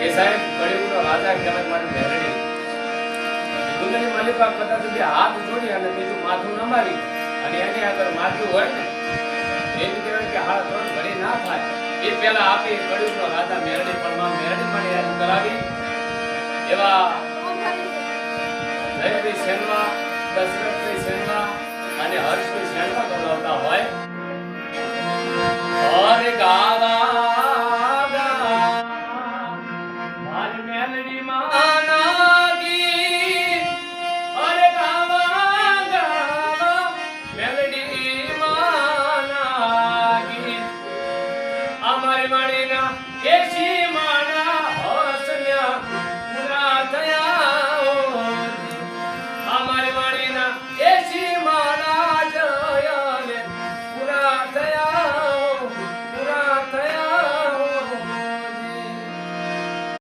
એ સાહેબ કળિયુગનો રાજા કહેવાય મારી મેરડી. દુનિયાની માલિકા કદાચ સુધી હાથ જોડી અને બીજું માથું નમાવી અને એની આગળ માથું હોય ને એમ કહેવાય કે હાથ ત્રણ ઘડી ના થાય એ પહેલા આપી કળિયુગનો રાજા મેરડી પણ મેરડી પણ યાદ કરાવી. એવા જયભાઈ સેનવા, દશરથભાઈ સેનવા અને હર્ષભાઈ સેનવા બોલાવતા હોય. અરે ગા